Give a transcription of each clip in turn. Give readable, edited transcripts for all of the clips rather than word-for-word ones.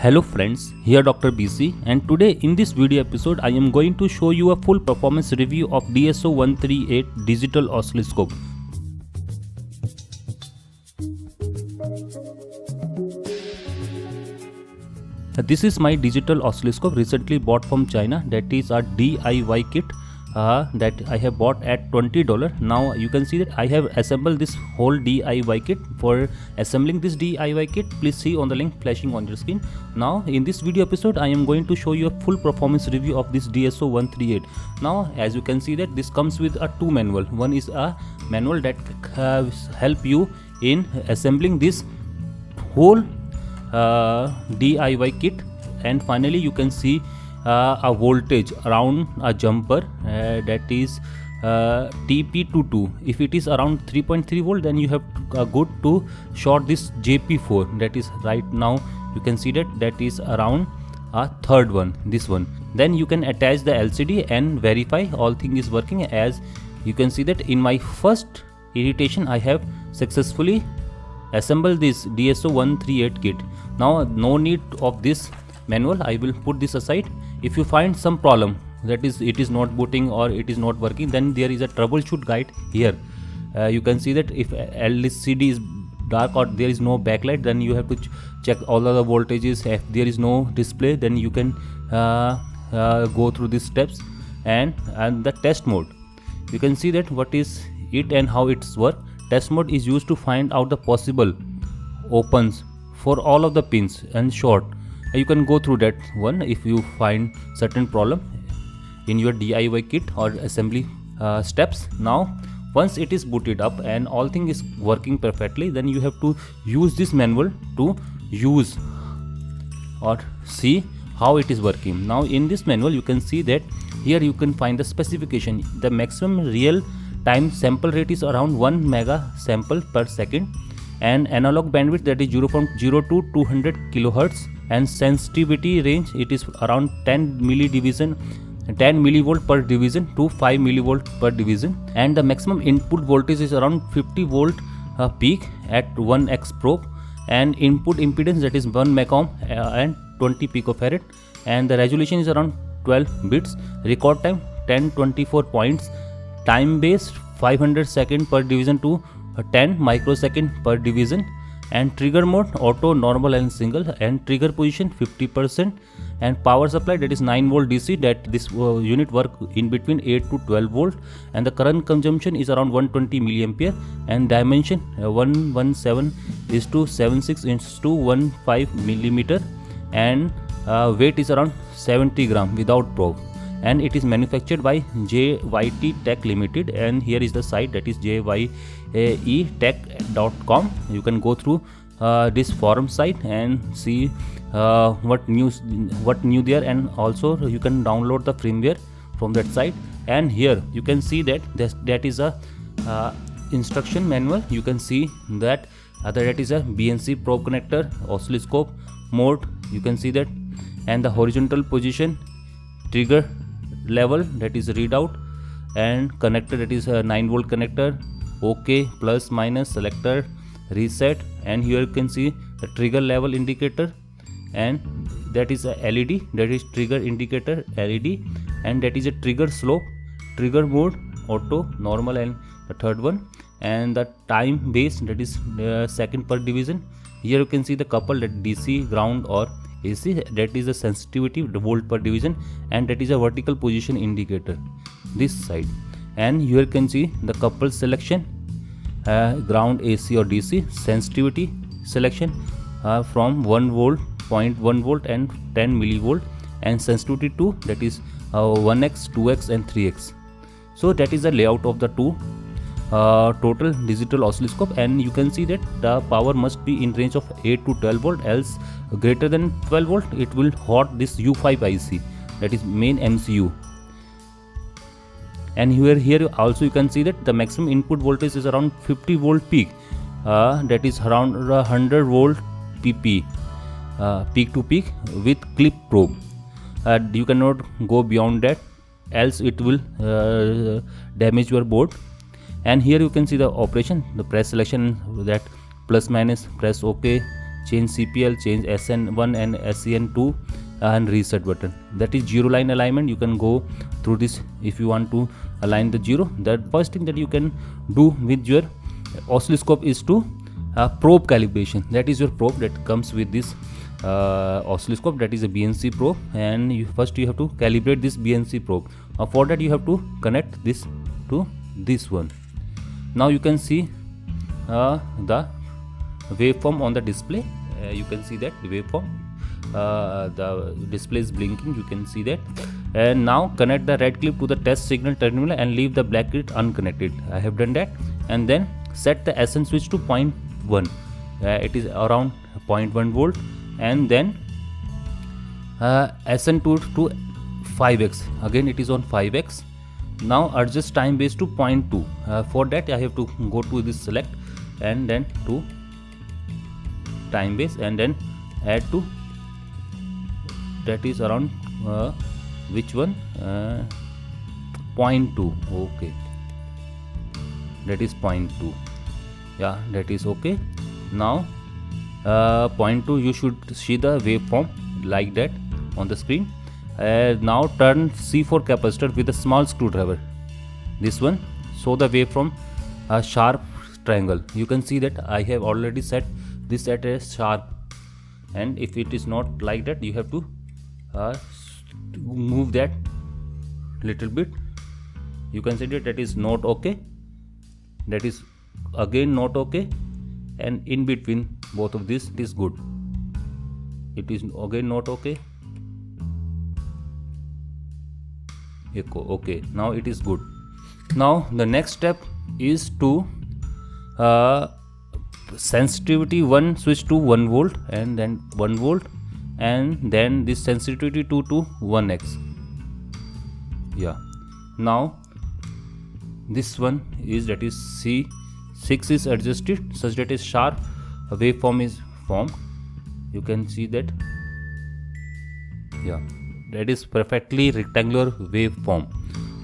Hello friends, here Dr. BC, and today in this video episode I am going to show you a full performance review of DSO-138 digital oscilloscope. This is my digital oscilloscope recently bought from China. That is a DIY kit that I have bought at $20. Now you can see that I have assembled this whole DIY kit. For assembling this DIY kit, please see on the link flashing on your screen. Now in this video episode I am going to show you a full performance review of this DSO-138. Now as you can see that this comes with a two manual. One is a manual that help you in assembling this whole DIY kit, and finally you can see a voltage around a jumper that is TP22. If it is around 3.3 volt, then you have good to short this JP4. That is right now you can see that is around a third one, this one. Then you can attach the LCD and verify all thing is working. As you can see that in my first iteration I have successfully assemble this DSO-138 kit. Now no need of this manual, I will put this aside. If you find some problem, that is it is not booting or it is not working, then there is a troubleshoot guide here. You can see that if LCD is dark or there is no backlight, then you have to check all of the voltages. If there is no display, then you can go through these steps. And the test mode, you can see that what is it and how it's work. Test mode is used to find out the possible opens for all of the pins and short. You can go through that one if you find certain problem in your DIY kit or assembly steps. Now once it is booted up and all thing is working perfectly, then you have to use this manual to use or see how it is working. Now in this manual you can see that here you can find the specification. The maximum real time sample rate is around 1 mega sample per second, and analog bandwidth that is 0 to 200 kilohertz, and sensitivity range it is around 10 millivolt per division to 5 millivolt per division, and the maximum input voltage is around 50 volt peak at 1x probe, and input impedance that is 1 megohm and 20 picofarad, and the resolution is around 12 bits. Record time 1024 points. Time based 500 second per division to 10 microsecond per division, and trigger mode auto, normal and single, and trigger position 50%, and power supply that is 9 volt DC, that this unit work in between 8 to 12 volt, and the current consumption is around 120 milliampere, and dimension 117 is to 76 inch to 15 millimeter, and weight is around 70 gram without probe, and it is manufactured by JYT Tech Limited. And here is the site, that is jyetech.com. You can go through this forum site and see what new there, and also you can download the firmware from that site. And here you can see that that is a instruction manual. You can see that that is a BNC probe connector, oscilloscope mode, you can see that, and the horizontal position, trigger level that is readout, and connector that is a 9 volt connector, OK, plus minus, selector, reset, and here you can see the trigger level indicator, and that is a LED, that is trigger indicator LED, and that is a trigger slope, trigger mode auto, normal, and the third one, and the time base that is second per division. Here you can see the couple, that DC, ground or AC, that is the sensitivity, the volt per division, and that is a vertical position indicator this side. And here you can see the couple selection, ground, AC or DC, sensitivity selection from 1 volt, 0.1 volt and 10 millivolt, and sensitivity to that is 1x, 2x and 3x. So that is the layout of the two total digital oscilloscope, and you can see that the power must be in range of 8 to 12 volt, else greater than 12 volt it will hot this U5 IC, that is main MCU. And here also you can see that the maximum input voltage is around 50 volt peak, that is around 100 volt PP peak to peak with clip probe. You cannot go beyond that, else it will damage your board. And here you can see the operation, the press selection, that plus minus, press OK, change CPL, change SN1 and SCN2, and reset button. That is zero line alignment. You can go through this if you want to align the zero. The first thing that you can do with your oscilloscope is to probe calibration. That is your probe that comes with this oscilloscope, that is a BNC probe, and first you have to calibrate this BNC probe. For that you have to connect this to this one. Now you can see the waveform on the display. You can see that the waveform, the display is blinking, you can see that. And now connect the red clip to the test signal terminal and leave the black clip unconnected. I have done that. And then set the SN switch to 0.1. It is around 0.1 volt, and then SN2 to 5x. Again it is on 5x. Now adjust time base to 0.2. For that I have to go to this select and then to time base and then add to, that is around which one, 0.2. okay, that is 0.2. yeah, that is okay. Now 0.2, you should see the waveform like that on the screen. Now turn C4 capacitor with a small screwdriver, this one, so the waveform a sharp triangle. You can see that I have already set this at a sharp, and if it is not like that you have to move that little bit. You can see that is not okay, that is again not okay, and in between both of this it is good. It is again not okay, okay, now it is good. Now the next step is to sensitivity 1 switch to 1 volt and then 1 volt, and then this sensitivity 2 to 1x. yeah, now this one is, that is C6 is adjusted such that a sharp waveform is formed. You can see that, yeah, that is perfectly rectangular waveform.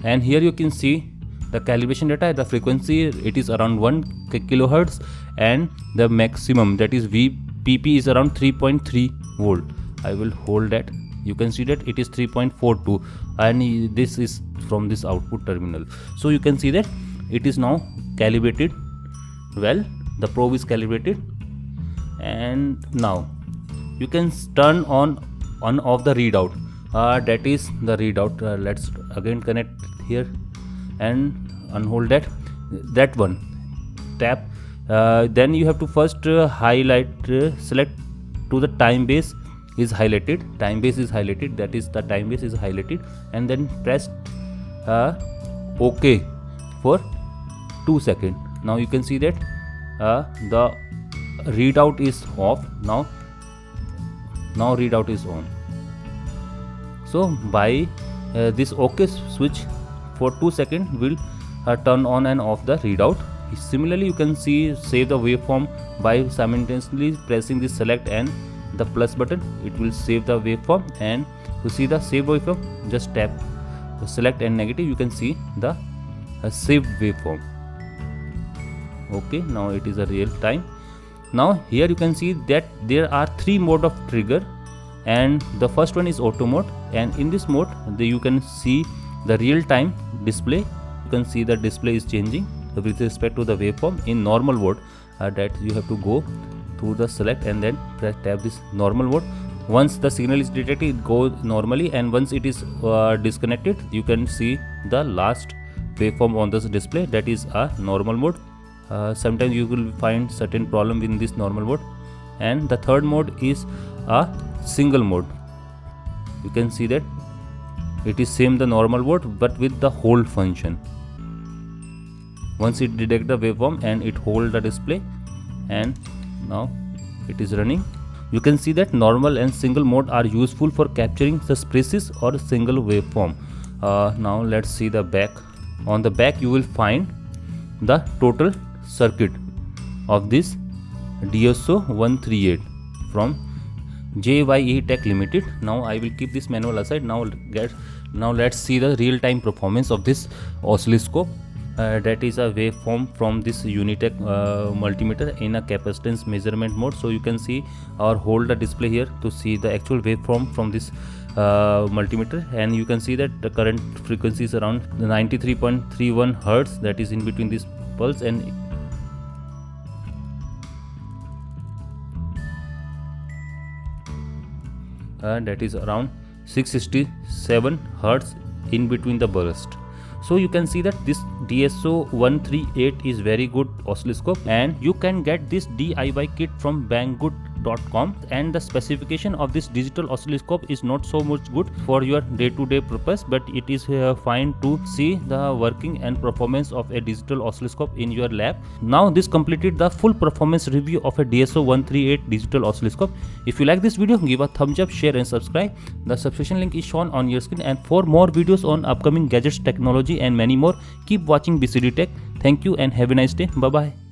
And here you can see the calibration data. The frequency, it is around 1 kilohertz, and the maximum, that is VPP, is around 3.3 volt. I will hold that. You can see that it is 3.42, and this is from this output terminal. So you can see that it is now calibrated well, the probe is calibrated. And now you can turn on off the readout. That is the readout. Let's again connect here and unhold that one. Tap. Then you have to first highlight, select to the time base is highlighted. Time base is highlighted. That is the time base is highlighted, and then press OK for 2 seconds. Now you can see that the readout is off. Now readout is on. So by this OK switch for 2 seconds will turn on and off the readout. Similarly, you can save the waveform by simultaneously pressing the select and the plus button. It will save the waveform, and to see the saved waveform, just tap the select and negative. You can see the saved waveform. Okay, now it is a real time. Now here you can see that there are 3 mode of trigger, and the first one is auto mode, and in this mode you can see the real time display. You can see the display is changing with respect to the waveform. In normal mode, that you have to go to the select and then tap this normal mode. Once the signal is detected, it goes normally, and once it is disconnected, you can see the last waveform on this display. That is a normal mode. Sometimes you will find certain problem in this normal mode. And the third mode is a single mode. You can see that it is same the normal mode but with the hold function. Once it detects the waveform and it hold the display, and now it is running. You can see that normal and single mode are useful for capturing the species or single waveform. Now let's see the back. On the back you will find the total circuit of this DSO 138 from JYE Tech Limited. Now I will keep this manual aside. Now let's see the real-time performance of this oscilloscope. that is a waveform from this Unitech multimeter in a capacitance measurement mode. So you can see or hold the display here to see the actual waveform from this multimeter, and you can see that the current frequency is around 93.31 Hertz, that is in between this pulse, and that is around 667 Hertz in between the burst. So you can see that this DSO138 is very good oscilloscope, and you can get this DIY kit from banggood.com, and the specification of this digital oscilloscope is not so much good for your day-to-day purpose, but it is fine to see the working and performance of a digital oscilloscope in your lab. Now this completed the full performance review of a DSO138 digital oscilloscope. If you like this video, give a thumbs up, share and subscribe. The subscription link is shown on your screen, and for more videos on upcoming gadgets, technology and many more, keep watching BCD Tech. Thank you and have a nice day. Bye bye.